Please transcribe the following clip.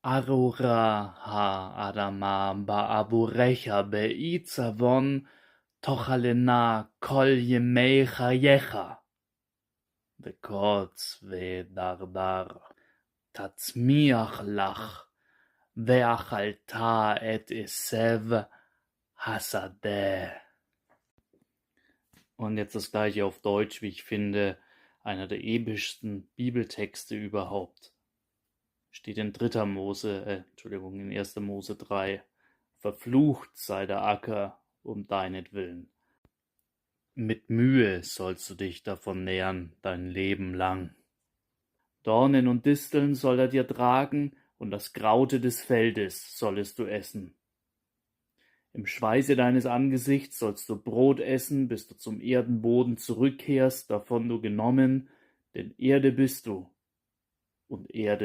Arura ha-adama ba'aburecha be'itzavon tochalena kol yemei chayecha. Ve'kotz ve'dardar tatzmiach lach ve'achalta et esev hasadeh. Und jetzt das gleiche auf Deutsch, wie ich finde, einer der epischsten Bibeltexte überhaupt. Steht in 1. Mose 3. Verflucht sei der Acker um deinetwillen. Mit Mühe sollst du dich davon nähern, dein Leben lang. Dornen und Disteln soll er dir tragen, und das Kraute des Feldes sollest du essen. Im Schweiße deines Angesichts sollst du Brot essen, bis du zum Erdenboden zurückkehrst, davon du genommen, denn Erde bist du, und Erde